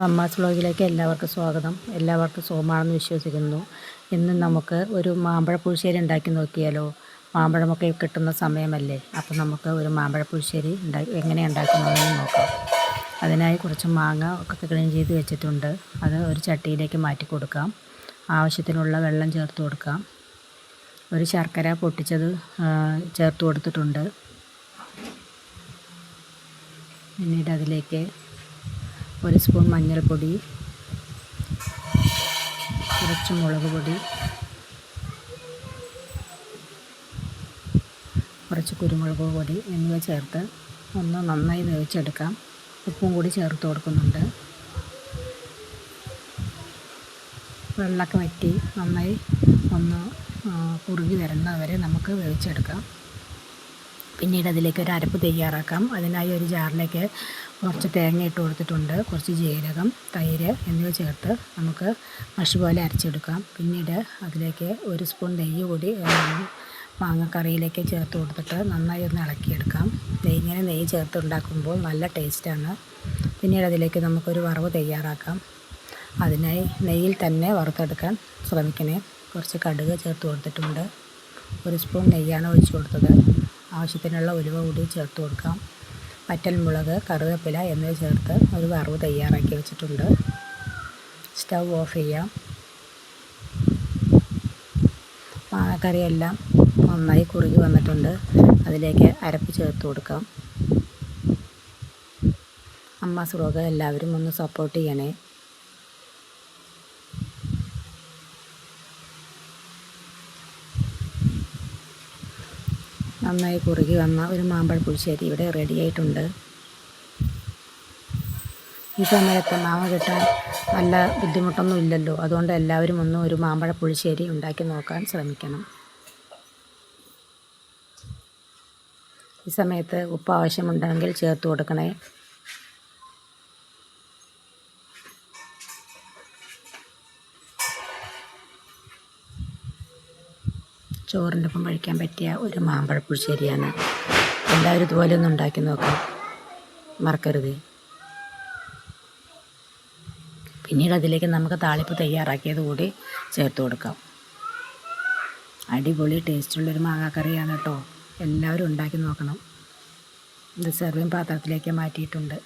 അമ്മാസ് വ്ലോഗിലേക്ക് എല്ലാവർക്കും സ്വാഗതം. എല്ലാവർക്കും സുഖമാണെന്ന് വിശ്വസിക്കുന്നു. ഇന്ന് നമുക്ക് ഒരു മാമ്പഴ പുളിശ്ശേരി ഉണ്ടാക്കി നോക്കിയാലോ? മാമ്പഴമൊക്കെ കിട്ടുന്ന സമയമല്ലേ, അപ്പോൾ നമുക്ക് ഒരു മാമ്പഴ പുളിശ്ശേരി എങ്ങനെ ഉണ്ടാക്കുന്നതെന്ന് നോക്കാം. അതിനായി കുറച്ച് മാങ്ങ ഒക്കെ ക്ലീൻ ചെയ്ത് വെച്ചിട്ടുണ്ട്. അത് ഒരു ചട്ടിയിലേക്ക് മാറ്റി കൊടുക്കാം. ആവശ്യത്തിനുള്ള വെള്ളം ചേർത്ത് കൊടുക്കാം. ഒരു ശർക്കര പൊട്ടിച്ചത് ചേർത്ത് കൊടുത്തിട്ടുണ്ട്. പിന്നീട് അതിലേക്ക് 1 സ്പൂൺ മഞ്ഞൾപ്പൊടി, കുറച്ച് മുളക് പൊടി, കുറച്ച് കുരുമുളക് പൊടി എന്നിവ ചേർത്ത് ഒന്ന് നന്നായി വേവിച്ചെടുക്കാം. ഉപ്പും കൂടി ചേർത്ത് കൊടുക്കുന്നുണ്ട്. വെള്ളമൊക്കെ വറ്റി നന്നായി ഒന്ന് കുറുകി വരുന്നവരെ നമുക്ക് വേവിച്ചെടുക്കാം. പിന്നീട് അതിലേക്ക് ഒരു അരപ്പ് തയ്യാറാക്കാം. അതിനായി ഒരു ജാറിലേക്ക് കുറച്ച് തേങ്ങ ഇട്ട് കൊടുത്തിട്ടുണ്ട്. കുറച്ച് ജീരകം, തൈര് എന്നിവ ചേർത്ത് നമുക്ക് മഷി പോലെ അരച്ചെടുക്കാം. പിന്നീട് അതിലേക്ക് 1 സ്പൂൺ നെയ്യ് കൂടി മാങ്ങക്കറിയിലേക്ക് ചേർത്ത് കൊടുത്തിട്ട് നന്നായി ഒന്ന് ഇളക്കിയെടുക്കാം. ഇങ്ങനെ നെയ്യ് ചേർത്ത് ഉണ്ടാക്കുമ്പോൾ നല്ല ടേസ്റ്റാണ്. പിന്നീട് അതിലേക്ക് നമുക്കൊരു വറവ് തയ്യാറാക്കാം. അതിനായി നെയ്യിൽ തന്നെ വറുത്തെടുക്കാൻ ശ്രമിക്കണേ. കുറച്ച് കടുക് ചേർത്ത് കൊടുത്തിട്ടുണ്ട്. 1 സ്പൂൺ നെയ്യാണ് ഒഴിച്ച് കൊടുത്തത്. ആവശ്യത്തിനുള്ള ഉലുവ കൂടി ചേർത്ത് കൊടുക്കാം. വറ്റൽമുളക്, കറിവേപ്പില എന്നിവ ചേർത്ത് ഒരു വറവ് തയ്യാറാക്കി വെച്ചിട്ടുണ്ട്. സ്റ്റൗ ഓഫ് ചെയ്യാം. മാങ്ങക്കറിയെല്ലാം നന്നായി കുറുകി വന്നിട്ടുണ്ട്. അതിലേക്ക് അരപ്പ് ചേർത്ത് കൊടുക്കാം. അമ്മാസ് വ്ലോഗ് എല്ലാവരും ഒന്ന് സപ്പോർട്ട് ചെയ്യണേ. നന്നായി കുറുകി വന്ന ഒരു മാമ്പഴ പുളിശ്ശേരി ഇവിടെ റെഡി ആയിട്ടുണ്ട്. ഈ സമയത്ത് മാങ്ങ കിട്ടാൻ നല്ല ബുദ്ധിമുട്ടൊന്നും ഇല്ലല്ലോ. അതുകൊണ്ട് എല്ലാവരും ഒന്ന് ഒരു മാമ്പഴ പുളിശ്ശേരി ഉണ്ടാക്കി നോക്കാൻ ശ്രമിക്കണം. ഈ സമയത്ത് ഉപ്പ് ആവശ്യമുണ്ടെങ്കിൽ ചേർത്ത് കൊടുക്കണേ. ചോറിൻ്റെ ഒപ്പം കഴിക്കാൻ പറ്റിയ ഒരു മാമ്പഴ പുളിശ്ശേരിയാണ്. എല്ലാവരും ഇതുപോലെ ഒന്ന് ഉണ്ടാക്കി നോക്കാം, മറക്കരുത്. പിന്നീട് അതിലേക്ക് നമുക്ക് താളിപ്പ് തയ്യാറാക്കിയത് കൂടി ചേർത്ത് കൊടുക്കാം. അടിപൊളി ടേസ്റ്റുള്ളൊരു മാങ്ങാക്കറിയാണ് കേട്ടോ. എല്ലാവരും ഉണ്ടാക്കി നോക്കണം. ഇത് സെർവിങ് പാത്രത്തിലേക്ക് മാറ്റിയിട്ടുണ്ട്.